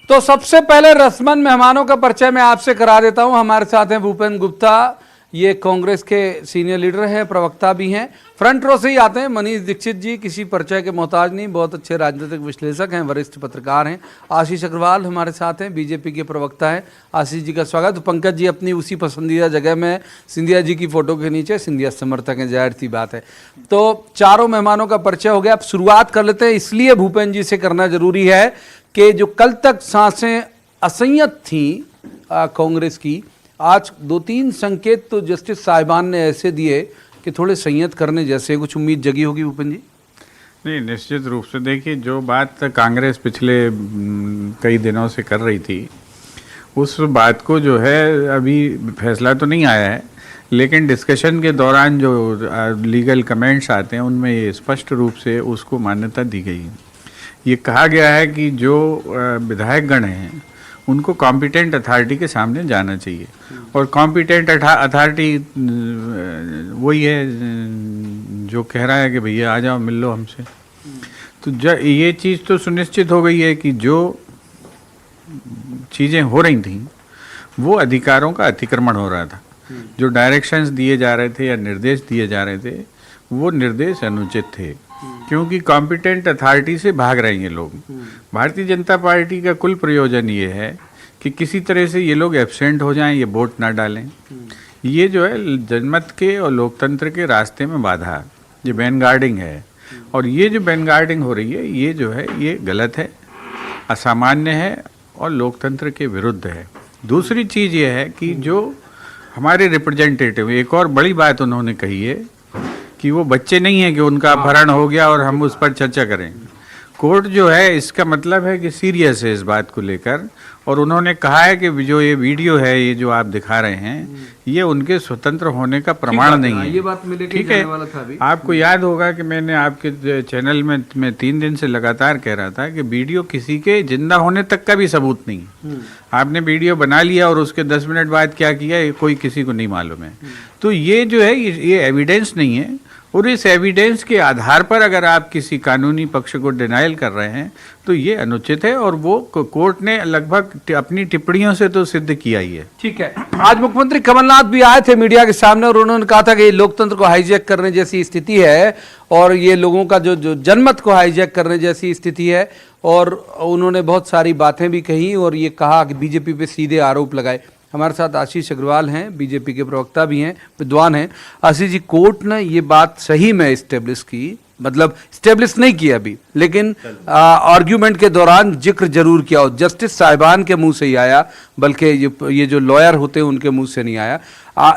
तो सबसे पहले रस्मन मेहमानों का परिचय मैं आपसे करा देता हूं। हमारे साथ हैं भूपेन गुप्ता, ये कांग्रेस के सीनियर लीडर हैं, प्रवक्ता भी हैं। फ्रंट रो से ही आते हैं मनीष दीक्षित जी, किसी परिचय के मोहताज नहीं, बहुत अच्छे राजनीतिक विश्लेषक हैं, वरिष्ठ पत्रकार हैं। आशीष अग्रवाल हमारे साथ हैं, बीजेपी के प्रवक्ता हैं। आशीष जी का स्वागत। तो पंकज जी अपनी उसी पसंदीदा जगह में सिंधिया जी की फोटो के नीचे, सिंधिया समर्थक हैं, जाहिर सी बात है। तो चारों मेहमानों का परिचय हो गया। अब शुरुआत कर लेते हैं, इसलिए भूपेन जी से करना जरूरी है कि जो कल तक सांसें असंयत थी कांग्रेस की, आज 2-3 संकेत तो जस्टिस साहिबान ने ऐसे दिए कि थोड़े संयत करने जैसे, कुछ उम्मीद जगी होगी भूपेन जी? नहीं, निश्चित रूप से देखिए, जो बात कांग्रेस पिछले कई दिनों से कर रही थी, उस बात को जो है अभी फैसला तो नहीं आया है, लेकिन डिस्कशन के दौरान जो लीगल कमेंट्स आते हैं उनमें ये स्पष्ट रूप से उसको मान्यता दी गई है। ये कहा गया है कि जो विधायकगण हैं उनको कॉम्पिटेंट अथॉरिटी के सामने जाना चाहिए, और कॉम्पिटेंट अथॉरिटी वही है जो कह रहा है कि भैया आ जाओ, मिल लो हमसे। तो ये चीज़ तो सुनिश्चित हो गई है कि जो चीज़ें हो रही थी वो अधिकारों का अतिक्रमण हो रहा था। जो डायरेक्शंस दिए जा रहे थे या निर्देश दिए जा रहे थे वो निर्देश अनुचित थे, क्योंकि कॉम्पिटेंट अथॉरिटी से भाग रहे हैं ये लोग। भारतीय जनता पार्टी का कुल प्रयोजन ये है कि किसी तरह से ये लोग एब्सेंट हो जाएं, ये वोट ना डालें। ये जो है जनमत के और लोकतंत्र के रास्ते में बाधा, ये बैन गार्डिंग है। और ये जो बैन गार्डिंग हो रही है ये जो है ये गलत है, असामान्य है और लोकतंत्र के विरुद्ध है। दूसरी चीज़ ये है कि जो हमारे रिप्रेजेंटेटिव, एक और बड़ी बात उन्होंने कही है कि वो बच्चे नहीं हैं कि उनका अपहरण हो गया और हम उस पर चर्चा करें। कोर्ट जो है इसका मतलब है कि सीरियस है इस बात को लेकर, और उन्होंने कहा है कि जो ये वीडियो है, ये जो आप दिखा रहे हैं, ये उनके स्वतंत्र होने का प्रमाण नहीं है। ये बात मिले ठीक है। आपको याद होगा कि मैंने आपके चैनल में मैं 3 दिन से लगातार कह रहा था कि वीडियो किसी के जिंदा होने तक का भी सबूत नहीं है। आपने वीडियो बना लिया और उसके 10 मिनट बाद क्या किया ये कोई किसी को नहीं मालूम है। तो ये जो है ये एविडेंस नहीं है, और इस एविडेंस के आधार पर अगर आप किसी कानूनी पक्ष को डिनाइल कर रहे हैं तो ये अनुचित है, और वो कोर्ट ने लगभग अपनी टिप्पणियों से तो सिद्ध किया ही है। ठीक है। आज मुख्यमंत्री कमलनाथ भी आए थे मीडिया के सामने और उन्होंने कहा था कि लोकतंत्र को हाईजैक करने जैसी स्थिति है, और ये लोगों का जो जनमत को हाईजैक करने जैसी स्थिति है, और उन्होंने बहुत सारी बातें भी कही और ये कहा कि बीजेपी पे सीधे आरोप लगाए। हमारे साथ आशीष अग्रवाल हैं, बीजेपी के प्रवक्ता भी हैं, विद्वान हैं। आशीष जी, कोर्ट ने ये बात सही में इस्टेब्लिश की, मतलब इस्टेब्लिश नहीं किया अभी, लेकिन आर्ग्यूमेंट के दौरान जिक्र जरूर किया, और जस्टिस साहिबान के मुंह से ही आया, बल्कि ये जो लॉयर होते हैं उनके मुंह से नहीं आया।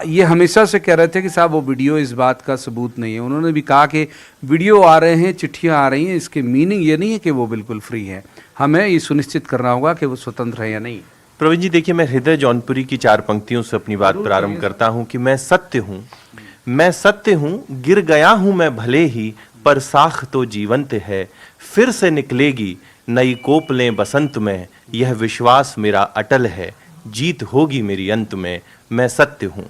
ये हमेशा से कह रहे थे कि साहब वो वीडियो इस बात का सबूत नहीं है। उन्होंने भी कहा कि वीडियो आ रहे हैं, चिट्ठियाँ आ रही हैं, इसके मीनिंग ये नहीं है कि वो बिल्कुल फ्री है। हमें ये सुनिश्चित करना होगा कि वो स्वतंत्र है या नहीं। प्रवीण जी, देखिए, मैं हृदय जौनपुरी की 4 पंक्तियों से अपनी बात प्रारंभ करता हूं कि मैं सत्य हूं, गिर गया हूं मैं भले ही, पर साख तो जीवंत है, फिर से निकलेगी नई कोपलें बसंत में, यह विश्वास मेरा अटल है, जीत होगी मेरी अंत में, मैं सत्य हूं।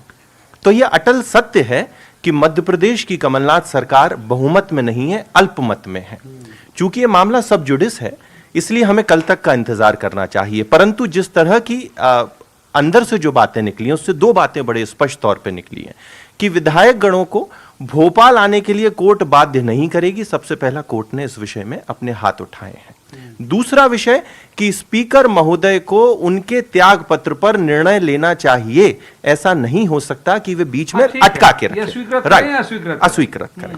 तो यह अटल सत्य है कि मध्य प्रदेश की कमलनाथ सरकार बहुमत में नहीं है, अल्पमत में है। चूंकि यह मामला सब जुडिस है, इसलिए हमें कल तक का इंतजार करना चाहिए। परंतु जिस तरह की अंदर से जो बातें निकली हैं, उससे 2 बातें बड़े स्पष्ट तौर पे निकली हैं कि विधायक गणों को भोपाल आने के लिए कोर्ट बाध्य नहीं करेगी। सबसे पहला, कोर्ट ने इस विषय में अपने हाथ उठाए हैं। दूसरा विषय कि स्पीकर महोदय को उनके त्याग पत्र पर निर्णय लेना चाहिए। ऐसा नहीं हो सकता कि वे बीच में अटका के रखें, अस्वीकृत करें,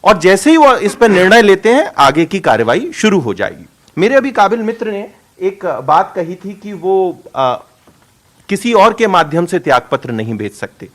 और जैसे ही वो इस पर निर्णय लेते हैं आगे की कार्रवाई शुरू हो जाएगी। मेरे अभी काबिल मित्र ने एक बात कही थी कि वो किसी और के माध्यम से त्यागपत्र नहीं भेज सकते।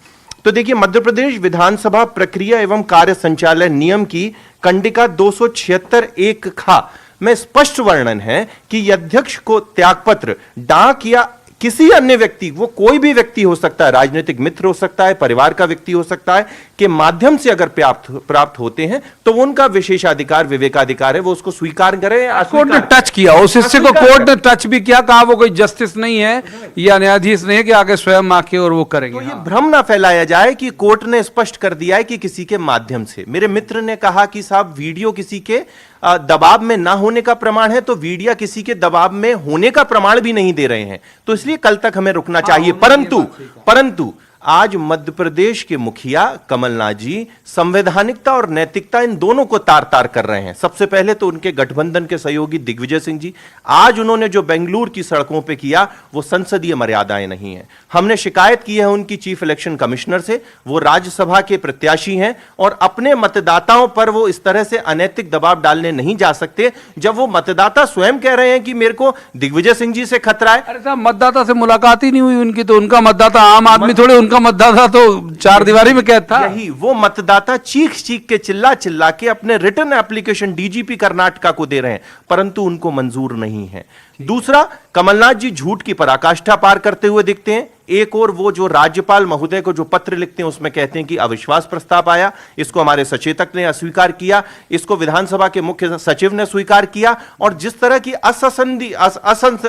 तो देखिए, मध्य प्रदेश विधानसभा प्रक्रिया एवं कार्य संचालन नियम की कंडिका 276(1) खा में स्पष्ट वर्णन है कि अध्यक्ष को त्यागपत्र डाक या किसी अन्य व्यक्ति, वो कोई भी व्यक्ति हो सकता है, राजनीतिक मित्र हो सकता है, परिवार का व्यक्ति हो सकता है, के माध्यम से अगर प्राप्त होते हैं तो वो उनका विशेषाधिकार, विवेकाधिकार है, वो उसको स्वीकार करें। कोर्ट ने टच किया उस हिस्से को, कोर्ट ने टच भी किया, कहा वो कोई जस्टिस नहीं है या न्यायाधीश नहीं है कि आगे स्वयं आके और वो करेंगे। तो ये भ्रम ना फैलाया जाए कि कोर्ट ने स्पष्ट कर दिया है कि किसी के माध्यम से। मेरे मित्र ने कहा कि साहब वीडियो किसी के दबाव में ना होने का प्रमाण है, तो वीडियो किसी के दबाव में होने का प्रमाण भी नहीं दे रहे हैं। तो इसलिए कल तक हमें रुकना चाहिए। परंतु आज मध्य प्रदेश के मुखिया कमलनाथ जी संवैधानिकता और नैतिकता इन दोनों को तार तार कर रहे हैं। सबसे पहले तो उनके गठबंधन के सहयोगी दिग्विजय सिंह जी, आज उन्होंने जो बेंगलुरु की सड़कों पे किया वो संसदीय मर्यादाएं नहीं है। हमने शिकायत की है उनकी चीफ इलेक्शन कमिश्नर से, वो राज्यसभा के प्रत्याशी हैं और अपने मतदाताओं पर वो इस तरह से अनैतिक दबाव डालने नहीं जा सकते जब वो मतदाता स्वयं कह रहे हैं कि मेरे को दिग्विजय सिंह जी से खतरा है। अरे साहब, मतदाता से मुलाकात ही नहीं हुई उनकी, तो उनका मतदाता आम आदमी थोड़े, उनका मतदाता तो चार दीवारी में कैद था। यही वो मतदाता चीख चीख के चिल्ला चिल्ला के अपने रिटर्न एप्लीकेशन डीजीपी कर्नाटका को दे रहे हैं, परंतु उनको मंजूर नहीं है। दूसरा, कमलनाथ जी झूठ की पराकाष्ठा पार करते हुए दिखते हैं। एक और वो जो राज्यपाल महोदय को जो पत्र लिखते हैं उसमें कहते हैं कि अविश्वास प्रस्ताव आया, इसको हमारे सचेतक ने अस्वीकार किया, इसको विधानसभा के मुख्य सचिव ने स्वीकार किया, और जिस तरह की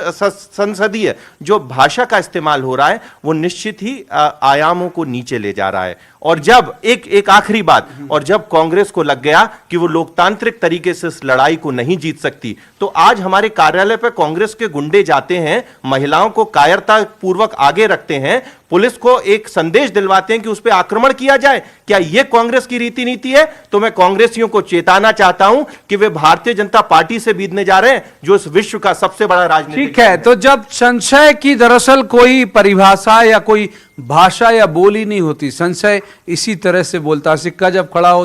असंसदीय जो भाषा का इस्तेमाल हो रहा है वो निश्चित ही आयामों को नीचे ले जा रहा है। और जब एक आखिरी बात, और जब कांग्रेस को लग गया कि वो लोकतांत्रिक तरीके से इस लड़ाई को नहीं जीत सकती, तो आज हमारे कार्यालय पर कांग्रेस के गुंडे जाते हैं, महिलाओं को कायरता पूर्वक आगे रखते हैं, पुलिस को एक संदेश दिलवाते हैं कि उस पर आक्रमण किया जाए। क्या यह कांग्रेस की रीति नीति है? तो मैं कांग्रेसियों को चेताना चाहता हूं कि वे भारतीय जनता पार्टी से बीतने जा रहे हैं, जो इस विश्व का सबसे बड़ा राजनीतिक। ठीक है, तो जब संशय की दरअसल कोई परिभाषा या कोई भाषा या बोली नहीं होती, संशय इसी तरह से बोलता, सिक्का जब खड़ा होता